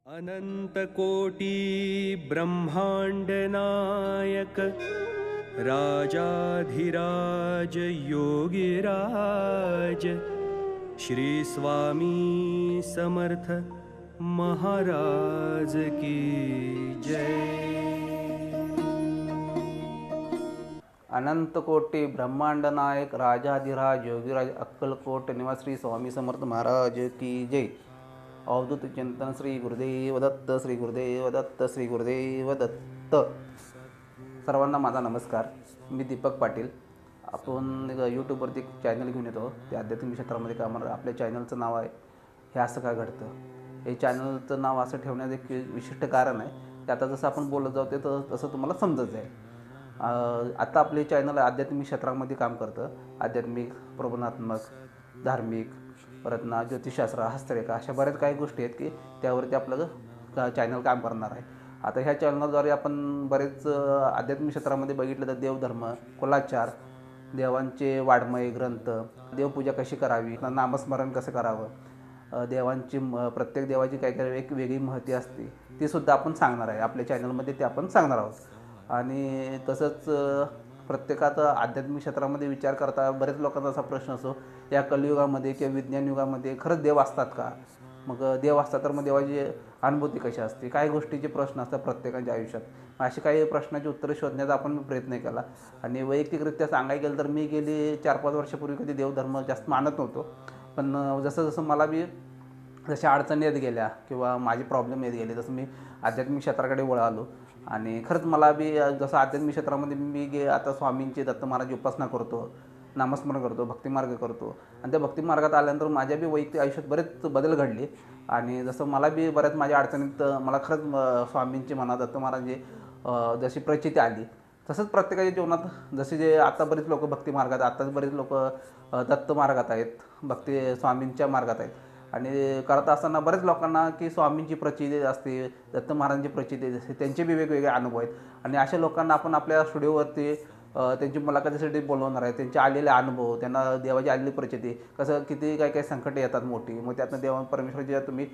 अनंतकोटी ब्रह्मांड नायक राजाधिराज योगीराज श्री स्वामी समर्थ महाराज की जय। अनंतकोटी ब्रह्मांड नायक राजाधिराज योगीराज अक्कलकोट निवासी श्री स्वामी समर्थ महाराज की जय। अवधूत चिंतन श्री गुरुदेव दत्त, श्री गुरुदेव दत्त, श्री गुरुदेव दत्त। सर्वांना माझा नमस्कार। मी दीपक पाटील। आपण यूट्यूबवरती एक चॅनल घेऊन येतो, ते आध्यात्मिक क्षेत्रामध्ये कामाला। आपल्या चॅनलचं नाव आहे हे असं का घडतं। हे चॅनलचं नाव असं ठेवण्याचं एक विशिष्ट कारण आहे की आता जसं आपण बोलत जाऊ ते तसं तुम्हाला समजत जाईल। आता आपले चॅनल आध्यात्मिक क्षेत्रामध्ये काम करतं। आध्यात्मिक, प्रबोधनात्मक, धार्मिक, परत ना ज्योतिषशास्त्र, हस्तरेखा, अशा बऱ्याच काही गोष्टी आहेत की त्यावरती आपलं चॅनल काम करणार आहे। आता ह्या चॅनलद्वारे आपण बरेच आध्यात्मिक क्षेत्रामध्ये बघितलं तर देवधर्म, कुलाचार, देवांचे वाङ्मय ग्रंथ, देवपूजा कशी करावी, नामस्मरण कसं करावं, देवांची प्रत्येक देवाची काही काही एक वेगळी महती असते ती सुद्धा आपण सांगणार आहे आपल्या चॅनलमध्ये, ते आपण सांगणार आहोत। आणि तसंच प्रत्येकाचा आध्यात्मिक क्षेत्रामध्ये विचार करता बरेच लोकांचा असा प्रश्न असतो, या कलियुगामध्ये किंवा विज्ञान युगामध्ये खरंच देव असतात का? मग देव असतात तर मग देवाची अनुभूती कशी असते? काही गोष्टीचे प्रश्न असतात प्रत्येकाच्या आयुष्यात। असे काही प्रश्नाची उत्तरं शोधण्याचा आपण प्रयत्न केला। आणि वैयक्तिकरित्या सांगायला गेलं तर मी गेली 4-5 वर्षापूर्वी कधी देवधर्म जास्त मानत नव्हतो, पण जसं जसं मला बी जशा अडचणी येत गेल्या किंवा माझे प्रॉब्लेम येत गेले, जसं मी आध्यात्मिक क्षेत्राकडे वळालो। आणि खरंच मला बी जसं आध्यात्मिक क्षेत्रामध्ये मी आता स्वामींची, दत्त महाराजांची उपासना करतो, नामस्मरण करतो, भक्तिमार्ग करतो। आणि त्या भक्तिमार्गात आल्यानंतर माझ्या बी वैयक्तिक आयुष्यात बरेच बदल घडले। आणि जसं मला बी बऱ्याच माझ्या अडचणीत मला खरंच स्वामींची म्हणा, दत्त महाराजांची जशी प्रचिती आली, तसंच प्रत्येकाच्या जीवनात जसे जे आता बरेच लोक भक्तिमार्गात, आता बरेच लोक दत्त मार्गात आहेत, भक्ती स्वामींच्या मार्गात आहेत। आणि करत असताना बरेच लोकांना की स्वामींची प्रचिती असते, दत्त महाराजांची प्रचिती असते, त्यांचे बी वेगवेगळे अनुभव आहेत। आणि अशा लोकांना आपण आपल्या स्टुडिओवरती त्यांची मुलाखतीसाठी बोलवणार आहे। त्यांचे आलेले अनुभव, त्यांना देवाची आलेली प्रचिती, कसं किती काही काही संकटे येतात मोठी, मग त्यातनं देवा परमेश्वर जेव्हा तुम्ही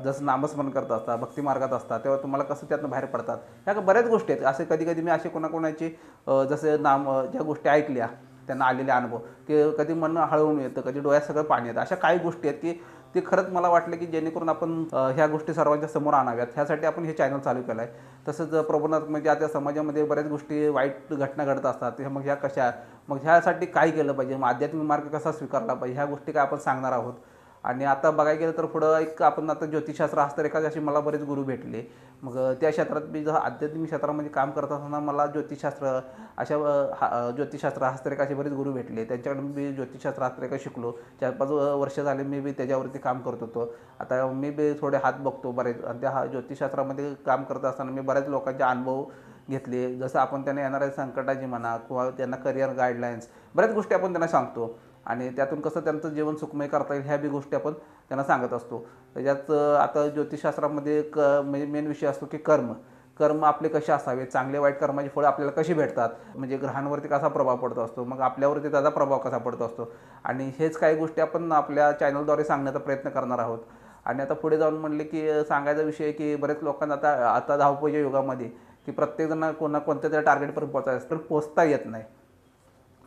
जसं नामस्मरण करत असता, भक्तिमार्गात असता, तेव्हा तुम्हाला कसं त्यातनं बाहेर पडतात, ह्या बऱ्याच गोष्टी आहेत। असे कधी कधी मी असे कोणाकोणाची जसे ज्या गोष्टी ऐकल्या त्यांना आलेले अनुभव, की कधी मन हळवून येतं, कधी डोळ्यात सगळं पाणी येतं। अशा काही गोष्टी आहेत की ते खरंच मला वाटलं की जेणेकरून आपण ह्या गोष्टी सर्वांच्या समोर आणाव्यात, ह्यासाठी आपण हे चॅनल चालू केलं आहे। तसंच प्रबोधनात्मक म्हणजे आता समाजामध्ये बऱ्याच गोष्टी वाईट घटना घडत असतात, मग ह्या कशा, मग ह्यासाठी काय केलं पाहिजे, मग आध्यात्मिक मार्ग कसा स्वीकारला पाहिजे, ह्या गोष्टी काय आपण सांगणार आहोत। आणि आता बघायला गेलं तर पुढं एक आपण आता ज्योतिषशास्त्र, हस्तरेखा अशी मला बरेच गुरु भेटले। मग त्या क्षेत्रात मी जसं आध्यात्मिक क्षेत्रामध्ये काम करत असताना मला ज्योतिषशास्त्र, अशा ज्योतिषशास्त्र, हस्तरेखा असे बरेच गुरु भेटले। त्यांच्याकडून मी ज्योतिषशास्त्र, हस्तरेखा शिकलो। 4-5 वर्ष झाले मी बी त्याच्यावरती काम करत होतो। आता मी बी थोडे हात बघतो बरेच, आणि त्या ज्योतिषशास्त्रामध्ये काम करत असताना मी बऱ्याच लोकांचे अनुभव घेतले। जसं आपण त्यांना येणाऱ्या संकटाची म्हणा किंवा त्यांना करिअर गाईडलाईन्स, बऱ्याच गोष्टी आपण त्यांना सांगतो। आणि त्यातून कसं त्यांचं जीवन सुखमय करता येईल ह्या बी गोष्टी आपण त्यांना सांगत असतो। त्याच्यात आता ज्योतिषशास्त्रामध्ये म्हणजे मेन विषय असतो की कर्म आपले कसे असावे, चांगले वाईट कर्माची फळं आपल्याला कशी भेटतात, म्हणजे ग्रहांवरती कसा प्रभाव पडत असतो, मग आपल्यावरती त्याचा प्रभाव कसा पडत असतो। आणि हेच काही गोष्टी आपण आपल्या चॅनलद्वारे सांगण्याचा प्रयत्न करणार आहोत। आणि आता पुढे जाऊन म्हणले की सांगायचा विषय की बरेच लोकांना आता धावपळीच्या युगामध्ये की प्रत्येकजण कोणत्या तरी टार्गेटपर्यंत पोचायचं तर पोचता येत नाही।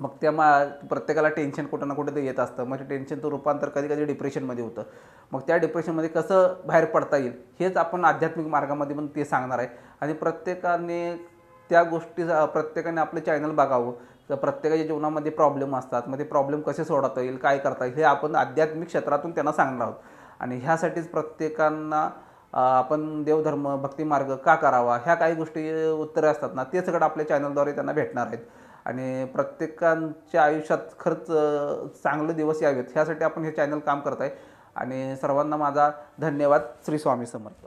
मग त्या प्रत्येकाला टेन्शन कुठं ना कुठं ते येत असतं। मग टेन्शनचं रूपांतर कधी कधी डिप्रेशनमध्ये होतं। मग त्या डिप्रेशनमध्ये कसं बाहेर पडता येईल हेच आपण आध्यात्मिक मार्गामध्ये पण ते सांगणार आहे। आणि प्रत्येकाने त्या गोष्टी, प्रत्येकाने आपलं चॅनल बघावं, तर प्रत्येकाच्या जीवनामध्ये प्रॉब्लेम असतात, मग ते प्रॉब्लेम कसे सोडवता येईल, काय करता येईल, हे आपण आध्यात्मिक क्षेत्रातून त्यांना सांगणार आहोत। आणि ह्यासाठीच प्रत्येकांना आपण देवधर्म, भक्तिमार्ग का करावा, ह्या काही गोष्टी उत्तरं असतात ना, ते सगळं आपल्या चॅनलद्वारे त्यांना भेटणार आहेत। आणि प्रत्येकाच्या आयुष्यात खरंच चांगले दिवस यावेत ह्यासाठी आपण हे चॅनल काम करत आहे। आणि सर्वांना माझा धन्यवाद। श्री स्वामी समर्थ।